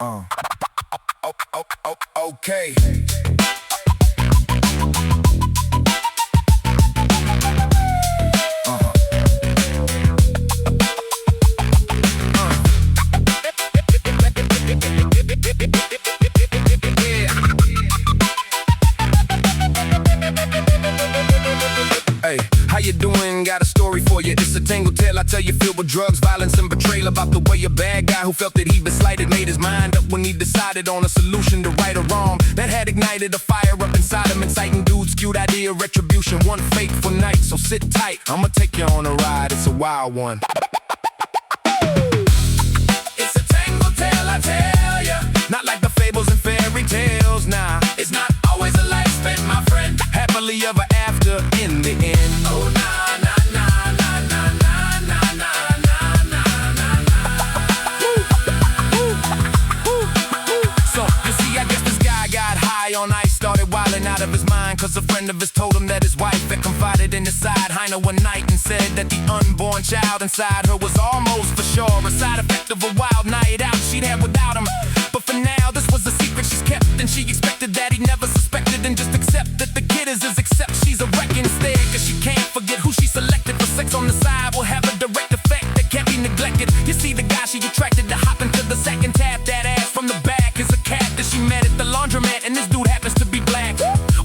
Uh. Okay. Hey, how you doing? Got a story for you. It's a tangled tale, I tell you, filled with drugs, violence, and betrayal. About the way a bad guy who felt that he'd been slighted made his mind up when he decided on a solution to right or wrong that had ignited a fire up inside him, inciting dudes, cute idea, retribution. One fateful night, so sit tight, I'ma take you on a ride. It's a wild one. It's a tangled tale, I tell ya. Not like the fables and fairy tales, nah. It's not always a life spent, my friend, happily ever after in the end. Oh, nah, nah, nah, nah, nah, nah, nah, nah, nah, nah, nah. So, you see, I guess this guy got high on ice, started wilding out of his mind, cause a friend of his told him that his wife had confided in his side Heiner one night and said that the unborn child inside her was almost for sure a side effect of a wild night out she'd had without him. But for now, this was a secret she's kept, and she expected that he never suspected, and just accept that the kid is his, except she's a wreck instead, cause she can't forget who she selected for sex on the side will have a direct effect that can't be neglected. You see, the guy she attracted to hop into the sack and tap that ass from the back is a cat that she met at the laundromat, and this dude happens to be black,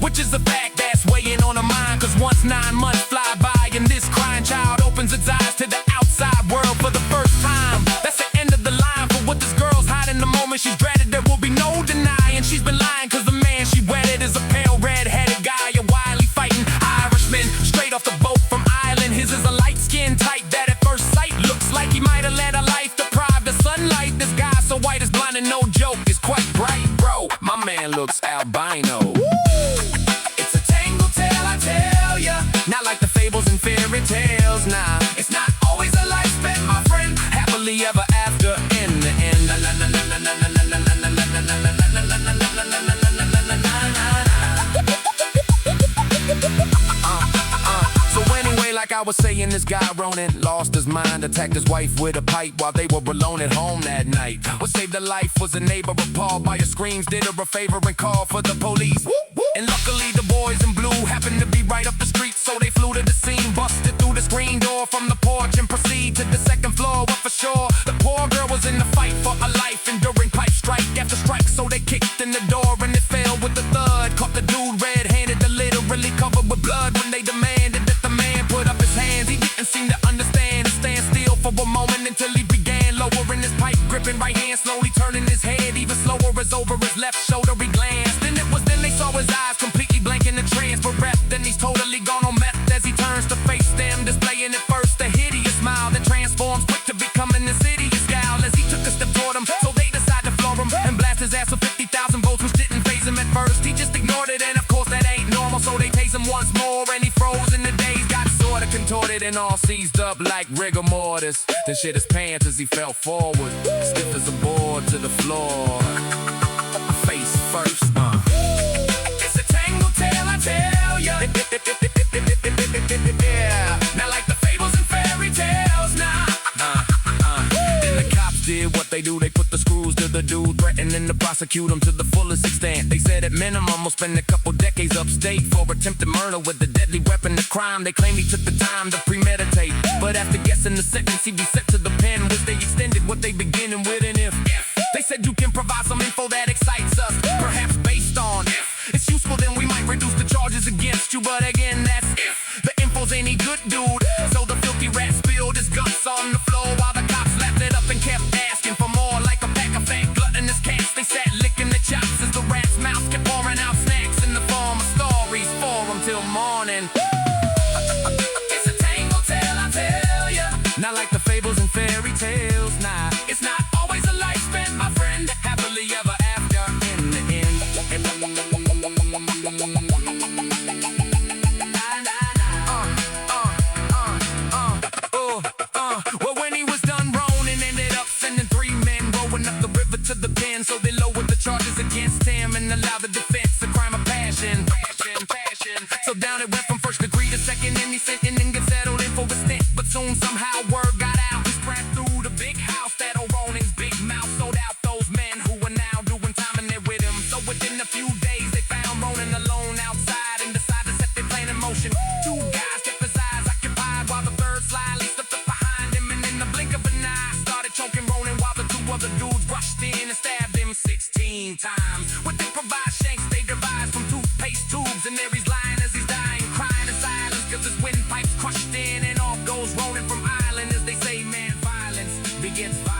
which is a fact that's weighing on her mind, cause once 9 months fly by and this crying child opens its eyes to the outside world for the first time. That's the end of the line for what this girl's hiding. The moment she's dreaded, there will be no denying she's been lying, cause the man she wedded is a pale red-headed guy, a wily fighting Irishman, straight off the boat from Ireland. His is a light-skinned type that at first sight looks like he might have led a life deprived of sunlight. This guy so white is blind and no joke is quite bright, bro. My man looks albino. It's a tangled tale, I tell ya. Not like the fables and fairy tales, nah. It's not always a life spent, my friend, happily ever after in the end. So anyway, like I was saying, this guy Ronan lost his mind, attacked his wife with a pipe while they were alone at home that night. What saved her life was a neighbor appalled by her screams, did her a favor and called for the police. And luckily the boys in blue happened to be right up the street, so they flew to the scene, busted through the screen door from the porch and proceed to the second floor. What for sure, the poor girl was in the fight for her life, enduring pipe strike after strike, so they kicked in the door and it fell with a thud. Caught the dude red-handed, literally covered with blood. When they demanded that the man put up his hands, he didn't seem to understand and stand still for a moment until he began lowering his pipe, gripping right hand, slowly turning his head even slower as over his left shoulder he glanced. Then they saw his eyes completely blank in the trance for breath. Then he's totally gone on meth as he turns to face them, displaying at first a hideous smile that transforms quick to becoming this hideous scowl as he took a step toward him. So they decide to floor him and blast his ass with 50,000 volts, which didn't faze him at first. He just ignored it, and of course that ain't normal, so they tase him once more and he froze, and the days got sorta contorted and all seized up like rigor mortis. Then shit his pants as he fell forward, stiff as a board to the floor, face first. It's a tangled tale, I tell ya. Yeah, not like the fables and fairy tales, nah. Then the cops did what they do, they put the screws to the dude, threatening to prosecute him to the fullest extent. They said at minimum will spend a couple decades upstate for attempted murder with a deadly weapon. The crime they claim he took the time to premeditate, but after guessing the sentence he'd be sent to the pen, which they extended what they beginning with an if. They said you can provide some info that excites us, perhaps based on if it's useful, then we might reduce the charges against you. But again, that's if the info's any good, dude. So the filthy rat spilled his guts on the floor while the cops lapped it up and kept asking for more, like a pack of fat gluttonous cats. They sat licking their chops as the rat's mouth kept pouring out snacks in the form of stories for them till morning. It's a tangled tale, I tell ya. Not like the fables and fairy tales, nah. It's not always a life spent, my friend, happily ever after in the end. Well, when he was done, Ronan ended up sending 3 men rowing up the river to the pen, so they lowered the charges against him and allowed the defense a crime of passion. So down it went from first degree to second, and he sent in and got settled in for a stint. But soon somehow word got out, he spread through the big house that old Ronan's big mouth sold out those men who were other dudes rushed in and stabbed him 16 times. With improvised shanks they devised from toothpaste tubes. And there he's lying as he's dying, crying in silence, cause his windpipe's crushed in. And off goes Ronan from Ireland. As they say, man, violence begets violence.